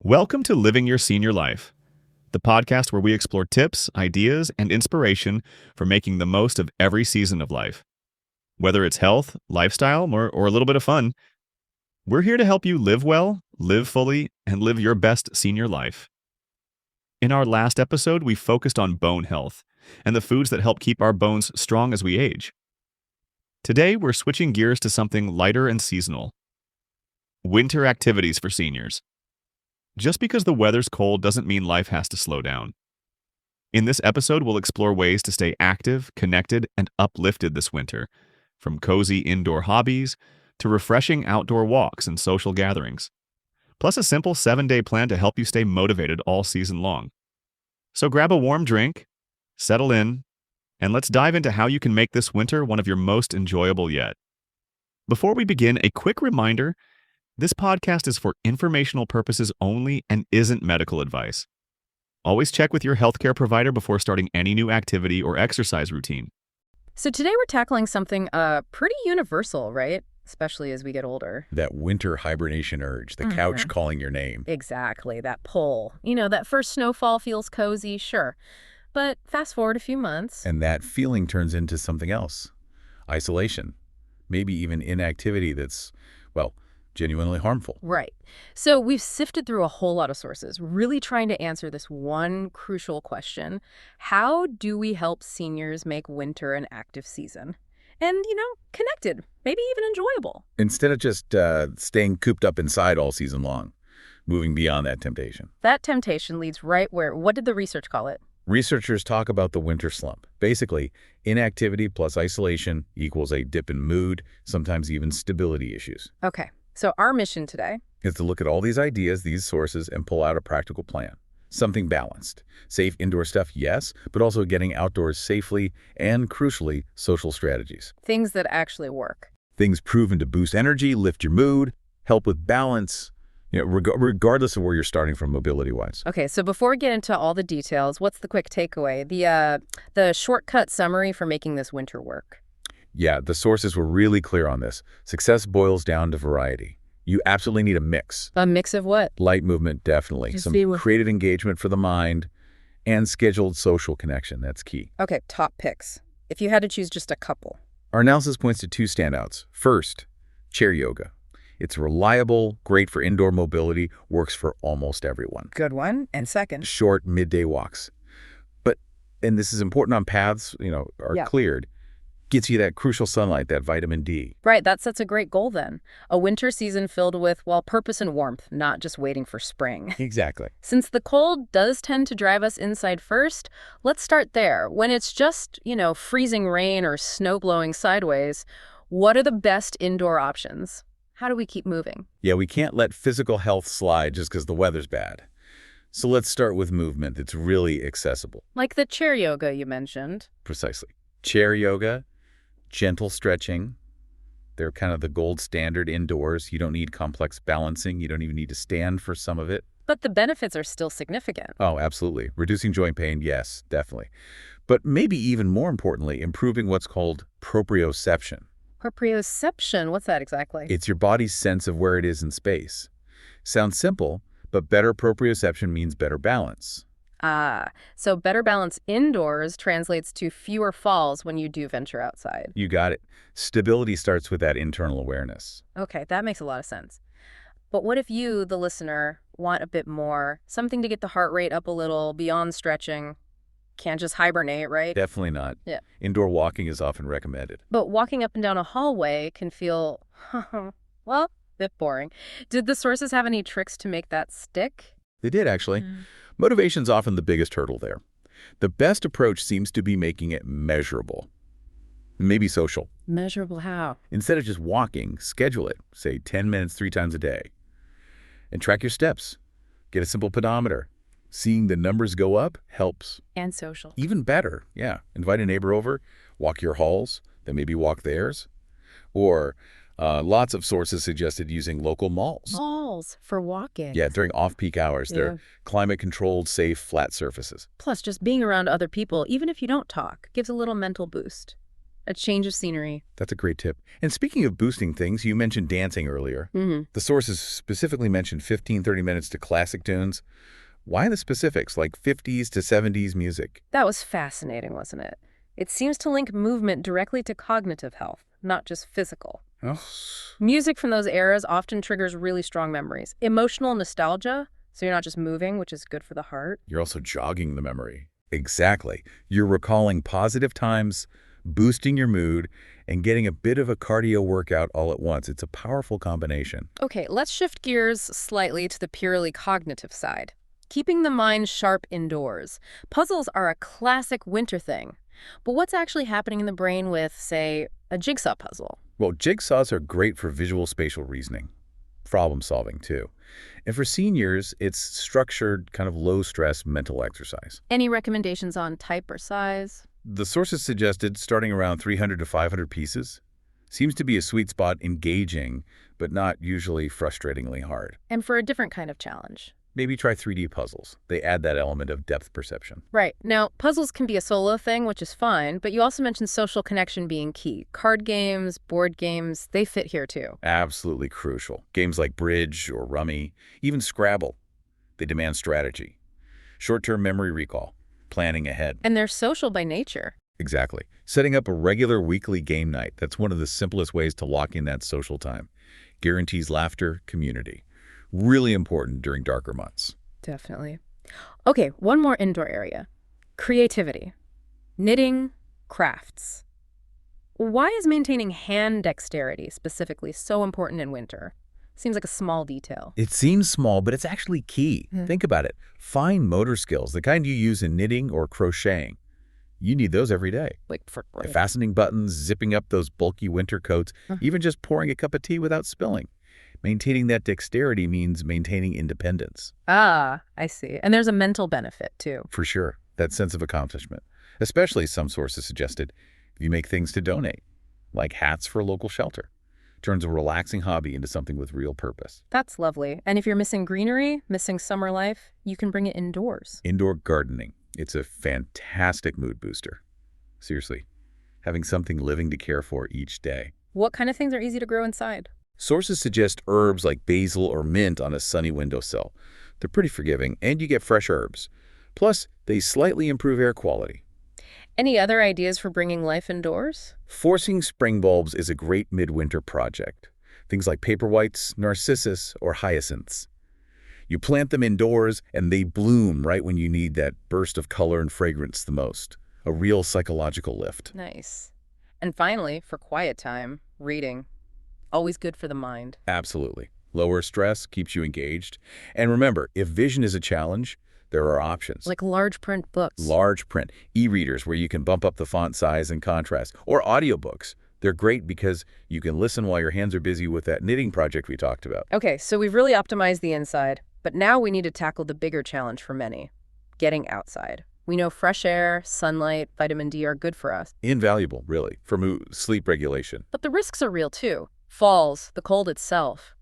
Welcome to Living Your Senior Life, the podcast where we explore tips, ideas, and inspiration for making the most of every season of life. Whether it's health, lifestyle, or a little bit of fun, we're here to help you live well, live fully, and live your best senior life. In our last episode, we focused on bone health and the foods that help keep our bones strong as we age. Today, we're switching gears to something lighter and seasonal: winter activities for seniors. Just because the weather's cold doesn't mean life has to slow down. In this episode, we'll explore ways to stay active, connected, and uplifted this winter, from cozy indoor hobbies to refreshing outdoor walks and social gatherings, plus a simple 7-day plan to help you stay motivated all season long. So grab a warm drink, settle in, and let's dive into how you can make this winter one of your most enjoyable yet. Before we begin, a quick reminder: this podcast is for informational purposes only and isn't medical advice. Always check with your healthcare provider before starting any new activity or exercise routine. So today we're tackling something pretty universal, right? Especially as we get older. That winter hibernation urge, the couch calling your name. Exactly, that pull. That first snowfall feels cozy, sure. But fast forward a few months. And that feeling turns into something else. Isolation. Maybe even inactivity that's, genuinely harmful. Right. So we've sifted through a whole lot of sources, really trying to answer this one crucial question: how do we help seniors make winter an active season? And, connected, maybe even enjoyable. Instead of just staying cooped up inside all season long, moving beyond that temptation. That temptation leads right where, what did the research call it? Researchers talk about the winter slump. Basically, inactivity plus isolation equals a dip in mood, sometimes even stability issues. Okay. So our mission today Is to look at all these ideas, these sources, and pull out a practical plan. Something balanced. Safe indoor stuff, yes, but also getting outdoors safely and, crucially, social strategies. things that actually work. Things proven to boost energy, lift your mood, help with balance, regardless of where you're starting from mobility-wise. Okay, so before we get into all the details, what's the quick takeaway? The shortcut summary for making this winter work. Yeah, the sources were really clear on this. Success boils down to variety. You absolutely need a mix. A mix of what? Light movement, definitely. Just Some be with- creative engagement for the mind, and scheduled social connection. That's key. Okay, top picks. If you had to choose just a couple. Our analysis points to two standouts. First, chair yoga. It's reliable, great for indoor mobility, works for almost everyone. Good one. And second. Short midday walks. And this is important on paths, are Yeah. cleared, gets you that crucial sunlight, that vitamin D. Right, that sets a great goal then. A winter season filled with, purpose and warmth, not just waiting for spring. Exactly. Since the cold does tend to drive us inside first, let's start there. When it's just, freezing rain or snow blowing sideways, what are the best indoor options? How do we keep moving? Yeah, we can't let physical health slide just because the weather's bad. So let's start with movement that's really accessible. Like the chair yoga you mentioned. Precisely. Chair yoga, gentle stretching. They're kind of the gold standard indoors. You don't need complex balancing. You don't even need to stand for some of it. But the benefits are still significant. Oh, absolutely. Reducing joint pain, yes, definitely. But maybe even more importantly, improving what's called proprioception. Proprioception, what's that exactly? It's your body's sense of where it is in space. Sounds simple, but better proprioception means better balance. So better balance indoors translates to fewer falls when you do venture outside. You got it. Stability starts with that internal awareness. Okay, that makes a lot of sense. But what if you, the listener, want a bit more, something to get the heart rate up a little beyond stretching? Can't just hibernate, right? Definitely not. Yeah. Indoor walking is often recommended. But walking up and down a hallway can feel, a bit boring. Did the sources have any tricks to make that stick? They did, actually. Motivation's often the biggest hurdle there. The best approach seems to be making it measurable. Maybe social. Measurable how? Instead of just walking, schedule it, say 10 minutes 3 times a day. And track your steps. Get a simple pedometer. Seeing the numbers go up helps. And social. Even better, yeah. Invite a neighbor over, walk your halls, then maybe walk theirs. Or lots of sources suggested using local malls. Malls for walking. Yeah, during off-peak hours. They're climate-controlled, safe, flat surfaces. Plus, just being around other people, even if you don't talk, gives a little mental boost. A change of scenery. That's a great tip. And speaking of boosting things, you mentioned dancing earlier. The sources specifically mentioned 15-30 minutes to classic tunes. Why the specifics, like 50s to 70s music? That was fascinating, wasn't it? It seems to link movement directly to cognitive health, not just physical. Oh, Music from those eras often triggers really strong memories. Emotional nostalgia, so you're not just moving, which is good for the heart. you're also jogging the memory. Exactly. You're recalling positive times, boosting your mood, and getting a bit of a cardio workout all at once. It's a powerful combination. Okay, let's shift gears slightly to the purely cognitive side. Keeping the mind sharp indoors. Puzzles are a classic winter thing. But what's actually happening in the brain with, say, a jigsaw puzzle? Well, jigsaws are great for visual spatial reasoning, problem solving too. And for seniors, it's structured, kind of low-stress mental exercise. Any recommendations on type or size? The sources suggested starting around 300 to 500 pieces. Seems to be a sweet spot, engaging, but not usually frustratingly hard. And for a different kind of challenge. Maybe try 3D puzzles. They add that element of depth perception. Right. Now, puzzles can be a solo thing, which is fine, but you also mentioned social connection being key. Card games, board games, they fit here too. Absolutely crucial. Games like Bridge or Rummy, even Scrabble, they demand strategy. Short-term memory recall, planning ahead. And they're social by nature. Exactly. Setting up a regular weekly game night, that's one of the simplest ways to lock in that social time. Guarantees laughter, community. Really important during darker months. Definitely. Okay, one more indoor area. Creativity. Knitting, crafts. Why is maintaining hand dexterity specifically so important in winter? Seems like a small detail. It seems small, but it's actually key. Hmm. Think about it. Fine motor skills, the kind you use in knitting or crocheting. You need those every day. Like for Fastening buttons, zipping up those bulky winter coats, even just pouring a cup of tea without spilling. Maintaining that dexterity means maintaining independence. Ah, I see. And there's a mental benefit too. For sure, that sense of accomplishment. Especially, some sources suggested, if you make things to donate, like hats for a local shelter. Turns a relaxing hobby into something with real purpose. That's lovely. And if you're missing greenery, missing summer life, you can bring it indoors. Indoor gardening. It's a fantastic mood booster. Seriously, having something living to care for each day. What kind of things are easy to grow inside? Sources suggest herbs like basil or mint on a sunny windowsill. They're pretty forgiving, and you get fresh herbs. Plus, they slightly improve air quality. Any other ideas for bringing life indoors? Forcing spring bulbs is a great midwinter project. Things like paperwhites, narcissus, or hyacinths. You plant them indoors, and they bloom right when you need that burst of color and fragrance the most. A real psychological lift. Nice. And finally, for quiet time, reading. Always good for the mind. Absolutely. Lower stress, keeps you engaged. And remember, if vision is a challenge, there are options. Like large print books. Large print, e-readers where you can bump up the font size and contrast, or audiobooks. They're great because you can listen while your hands are busy with that knitting project we talked about. Okay, so we've really optimized the inside, but now we need to tackle the bigger challenge for many, getting outside. We know fresh air, sunlight, vitamin D are good for us. Invaluable, really, for sleep regulation. But the risks are real too. Falls, the cold itself.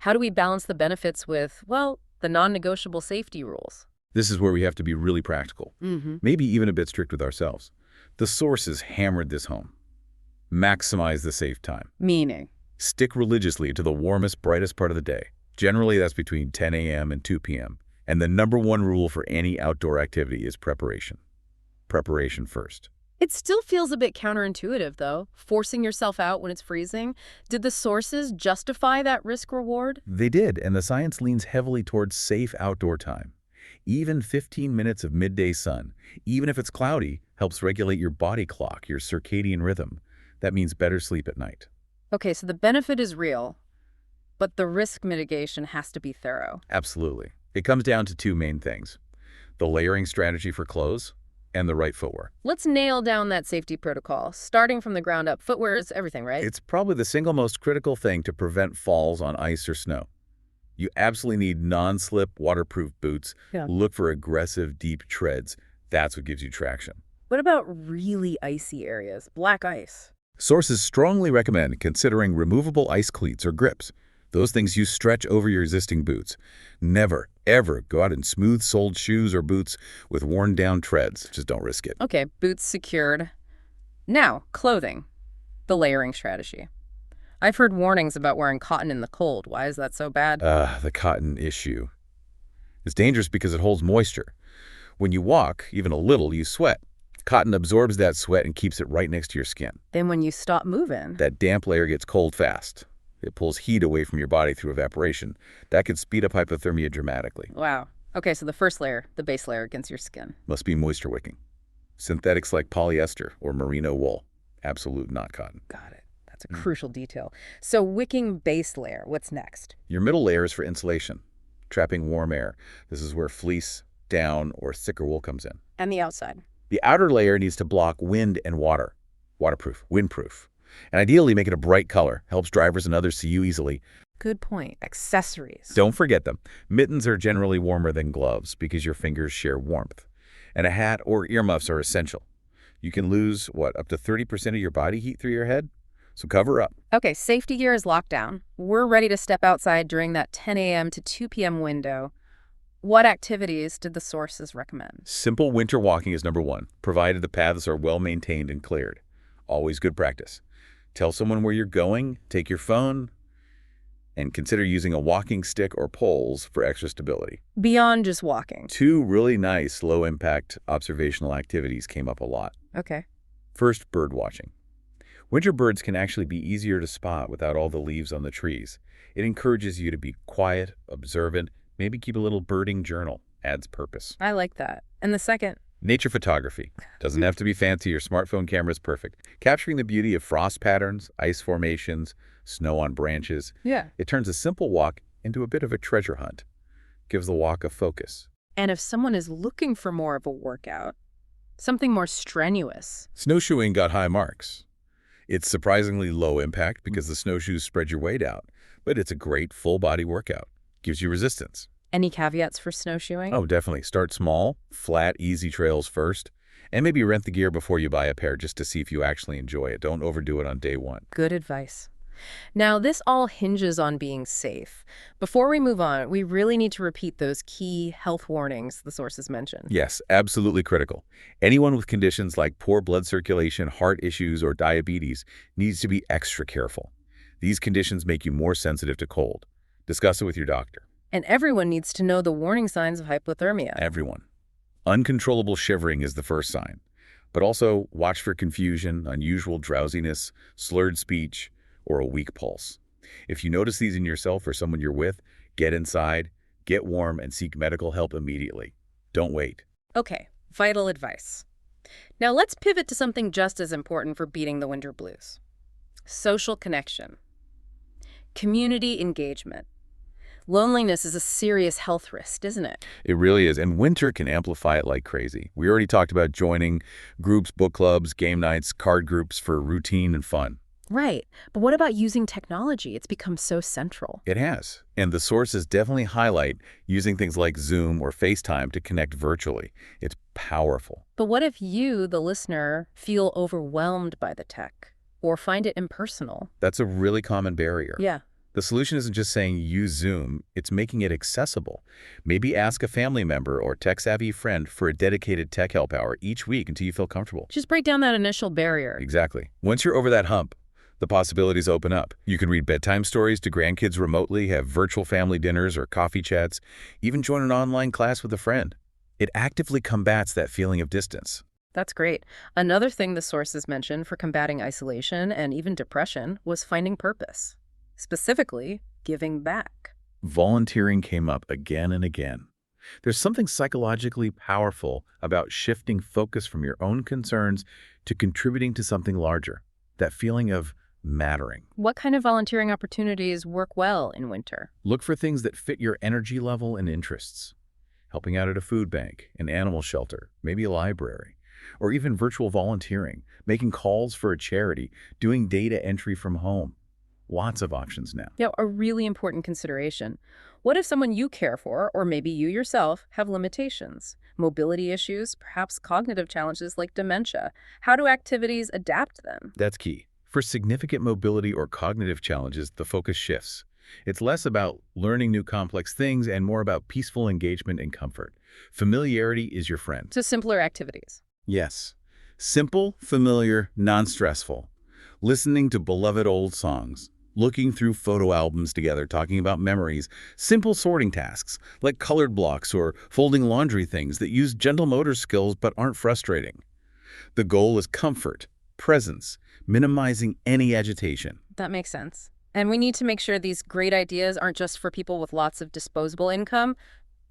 How do we balance the benefits with, well, the non-negotiable safety rules? This is where we have to be really practical, maybe even a bit strict with ourselves. The sources hammered this home. Maximize the safe time. Meaning? Stick religiously to the warmest, brightest part of the day. Generally, that's between 10 a.m. and 2 p.m. And the number one rule for any outdoor activity is preparation. Preparation first. It still feels a bit counterintuitive, though, forcing yourself out when it's freezing. Did the sources justify that risk-reward? They did, and the science leans heavily towards safe outdoor time. Even 15 minutes of midday sun, even if it's cloudy, helps regulate your body clock, your circadian rhythm. That means better sleep at night. Okay, so the benefit is real, but the risk mitigation has to be thorough. Absolutely. It comes down to two main things: the layering strategy for clothes and the right footwear. Let's nail down that safety protocol. Starting from the ground up, footwear is everything, right? It's probably the single most critical thing to prevent falls on ice or snow. You absolutely need non-slip, waterproof boots. Yeah. Look for aggressive, deep treads. That's what gives you traction. What about really icy areas, black ice? Sources strongly recommend considering removable ice cleats or grips. Those things you stretch over your existing boots. Never, ever go out in smooth-soled shoes or boots with worn-down treads. Just don't risk it. Okay, boots secured. Now, clothing. The layering strategy. I've heard warnings about wearing cotton in the cold. Why is that so bad? The cotton issue. It's dangerous because it holds moisture. When you walk, even a little, you sweat. Cotton absorbs that sweat and keeps it right next to your skin. Then when you stop moving, That damp layer gets cold fast. It pulls heat away from your body through evaporation. That could speed up hypothermia dramatically. wow. Okay, so the first layer, the base layer against your skin. Must be moisture wicking. Synthetics like polyester or merino wool. Absolute, not cotton. Got it. That's a crucial detail. So wicking base layer, what's next? Your middle layer is for insulation, trapping warm air. This is where fleece, down, or thicker wool comes in. And the outside. The outer layer needs to block wind and water. Waterproof, windproof. And ideally make it a bright color. Helps drivers and others see you easily. Good point. Accessories. Don't forget them. Mittens are generally warmer than gloves because your fingers share warmth. And a hat or earmuffs are essential. You can lose, up to 30% of your body heat through your head? So cover up. Okay, safety gear is locked down. We're ready to step outside during that 10 a.m. to 2 p.m. window. What activities did the sources recommend? Simple winter walking is number one, provided the paths are well maintained and cleared. Always good practice. Tell someone where you're going, take your phone, and consider using a walking stick or poles for extra stability. Beyond just walking. Two really nice low-impact observational activities came up a lot. Okay. First, bird watching. Winter birds can actually be easier to spot without all the leaves on the trees. It encourages you to be quiet, observant, maybe keep a little birding journal. Adds purpose. I like that. And the second? Nature photography. Doesn't have to be fancy. Your smartphone camera is perfect. Capturing the beauty of frost patterns, ice formations, snow on branches. Yeah. It turns a simple walk into a bit of a treasure hunt. Gives the walk a focus. And if someone is looking for more of a workout, something more strenuous. Snowshoeing got high marks. It's surprisingly low impact because the snowshoes spread your weight out, but it's a great full-body workout. Gives you resistance. Any caveats for snowshoeing? Oh, definitely. Start small, flat, easy trails first, and maybe rent the gear before you buy a pair just to see if you actually enjoy it. Don't overdo it on day one. Good advice. Now, this all hinges on being safe. Before we move on, we really need to repeat those key health warnings the sources mentioned. Yes, absolutely critical. Anyone with conditions like poor blood circulation, heart issues, or diabetes needs to be extra careful. These conditions make you more sensitive to cold. Discuss it with your doctor. And everyone needs to know the warning signs of hypothermia. Everyone. Uncontrollable shivering is the first sign. But also watch for confusion, unusual drowsiness, slurred speech, or a weak pulse. If you notice these in yourself or someone you're with, get inside, get warm, and seek medical help immediately. Don't wait. Okay, vital advice. Now let's pivot to something just as important for beating the winter blues. Social connection. Community engagement. Loneliness is a serious health risk, isn't it? It really is, and winter can amplify it like crazy. We already talked about joining groups, book clubs, game nights, card groups for routine and fun. Right. But what about using technology? It's become so central. It has, and the sources definitely highlight using things like Zoom or FaceTime to connect virtually. It's powerful. But what if you, the listener, feel overwhelmed by the tech or find it impersonal? That's a really common barrier. Yeah. The solution isn't just saying use Zoom, it's making it accessible. Maybe ask a family member or tech-savvy friend for a dedicated tech help hour each week until you feel comfortable. Just break down that initial barrier. Exactly. Once you're over that hump, the possibilities open up. You can read bedtime stories to grandkids remotely, have virtual family dinners or coffee chats, even join an online class with a friend. It actively combats that feeling of distance. That's great. Another thing the sources mentioned for combating isolation and even depression was finding purpose. Specifically, giving back. Volunteering came up again and again. There's something psychologically powerful about shifting focus from your own concerns to contributing to something larger. That feeling of mattering. What kind of volunteering opportunities work well in winter? Look for things that fit your energy level and interests. Helping out at a food bank, an animal shelter, maybe a library, or even virtual volunteering, making calls for a charity, doing data entry from home. Lots of options now. Yeah, a really important consideration. What if someone you care for, or maybe you yourself, have limitations? Mobility issues, perhaps cognitive challenges like dementia. How do activities adapt them? That's key. For significant mobility or cognitive challenges, the focus shifts. It's less about learning new complex things and more about peaceful engagement and comfort. Familiarity is your friend. So simpler activities. Yes. Simple, familiar, non-stressful. Listening to beloved old songs. Looking through photo albums together, talking about memories. Simple sorting tasks, like colored blocks or folding laundry things that use gentle motor skills but aren't frustrating. The goal is comfort, presence, minimizing any agitation. That makes sense. And we need to make sure these great ideas aren't just for people with lots of disposable income.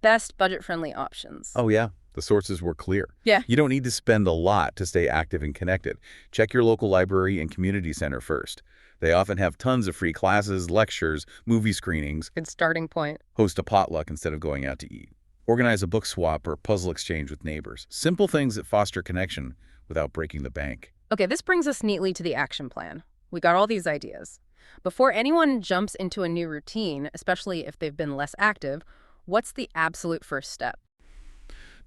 Best budget-friendly options. Oh yeah, the sources were clear. Yeah. You don't need to spend a lot to stay active and connected. Check your local library and community center first. They often have tons of free classes, lectures, movie screenings. Good starting point. Host a potluck instead of going out to eat. Organize a book swap or puzzle exchange with neighbors. Simple things that foster connection without breaking the bank. Okay, this brings us neatly to the action plan. We got all these ideas. Before anyone jumps into a new routine, especially if they've been less active, what's the absolute first step?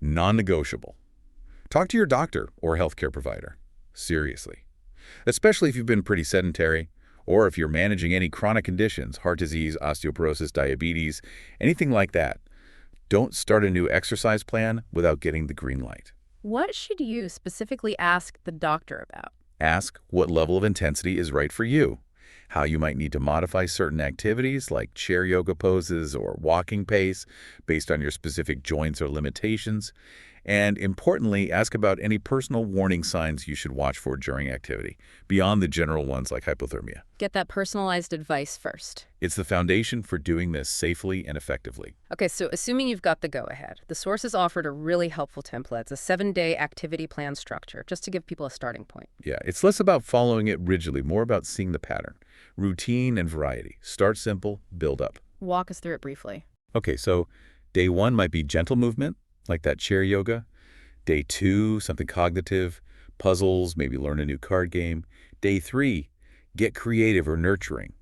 Non-negotiable. Talk to your doctor or healthcare provider. Seriously. Especially if you've been pretty sedentary, or if you're managing any chronic conditions, heart disease, osteoporosis, diabetes, anything like that. Don't start a new exercise plan without getting the green light. What should you specifically ask the doctor about? Ask what level of intensity is right for you, how you might need to modify certain activities like chair yoga poses or walking pace based on your specific joints or limitations. And importantly, ask about any personal warning signs you should watch for during activity, beyond the general ones like hypothermia. Get that personalized advice first. It's the foundation for doing this safely and effectively. Okay, so assuming you've got the go-ahead, the sources offered a really helpful template. It's a 7-day activity plan structure, just to give people a starting point. Yeah, it's less about following it rigidly, more about seeing the pattern. Routine and variety. Start simple, build up. Walk us through it briefly. Okay, so day 1 might be gentle movement, like that chair yoga. Day 2, something cognitive, puzzles, maybe learn a new card game. Day 3, get creative or nurturing.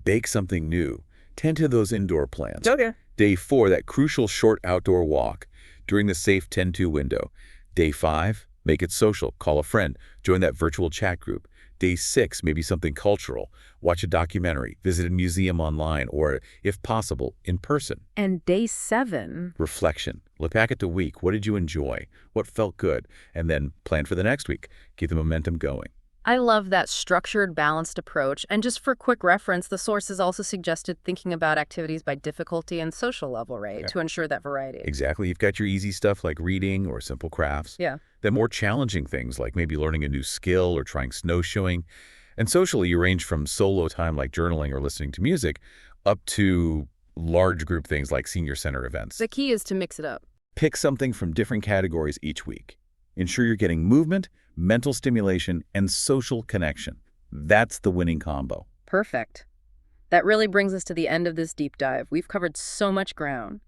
Bake something new. Tend to those indoor plans. Okay. Day 4, that crucial short outdoor walk during the safe 10-2 window. Day 5, make it social. Call a friend. Join that virtual chat group. Day 6, maybe something cultural. Watch a documentary, visit a museum online, or, if possible, in person. And day 7? Reflection. Look back at the week. What did you enjoy? What felt good? And then plan for the next week. Keep the momentum going. I love that structured, balanced approach. And just for quick reference, the sources also suggested thinking about activities by difficulty and social level, right, to ensure that variety. Exactly. You've got your easy stuff like reading or simple crafts. Yeah. Then more challenging things like maybe learning a new skill or trying snowshoeing. And socially, you range from solo time like journaling or listening to music up to large group things like senior center events. The key is to mix it up. Pick something from different categories each week. Ensure you're getting movement, mental stimulation, and social connection. That's the winning combo. Perfect. That really brings us to the end of this deep dive. We've covered so much ground.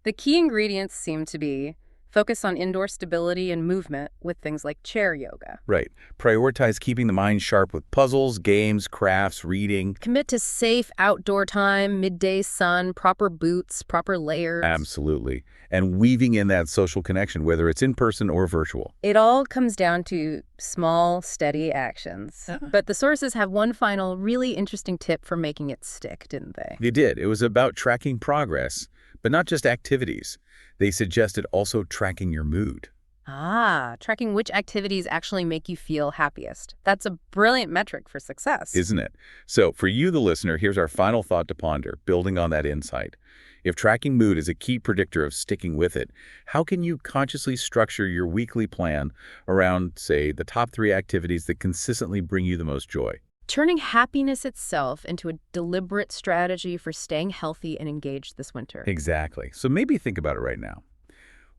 The key ingredients seem to be focus on indoor stability and movement with things like chair yoga. Right. Prioritize keeping the mind sharp with puzzles, games, crafts, reading. Commit to safe outdoor time, midday sun, proper boots, proper layers. Absolutely. And weaving in that social connection, whether it's in person or virtual. It all comes down to small, steady actions. But the sources have one final, really interesting tip for making it stick, didn't they? They did. It was about tracking progress, but not just activities. They suggested also tracking your mood. Tracking which activities actually make you feel happiest. That's a brilliant metric for success. Isn't it? So for you, the listener, here's our final thought to ponder, building on that insight. If tracking mood is a key predictor of sticking with it, how can you consciously structure your weekly plan around, say, the top 3 activities that consistently bring you the most joy? Turning happiness itself into a deliberate strategy for staying healthy and engaged this winter. Exactly. So maybe think about it right now.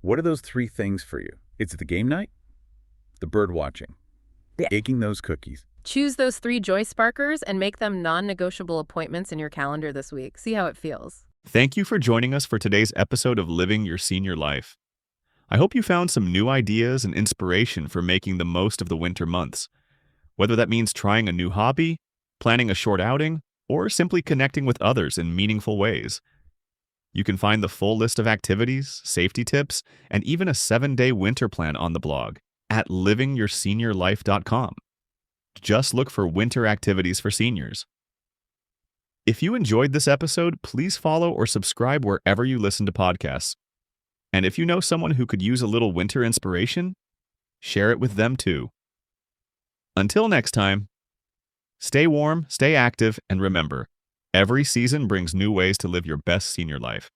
What are those 3 things for you? It's the game night, the bird watching, baking those cookies. Choose those 3 joy sparkers and make them non-negotiable appointments in your calendar this week. See how it feels. Thank you for joining us for today's episode of Living Your Senior Life. I hope you found some new ideas and inspiration for making the most of the winter months. Whether that means trying a new hobby, planning a short outing, or simply connecting with others in meaningful ways. You can find the full list of activities, safety tips, and even a 7-day winter plan on the blog at livingyourseniorlife.com. Just look for winter activities for seniors. If you enjoyed this episode, please follow or subscribe wherever you listen to podcasts. And if you know someone who could use a little winter inspiration, share it with them too. Until next time, stay warm, stay active, and remember, every season brings new ways to live your best senior life.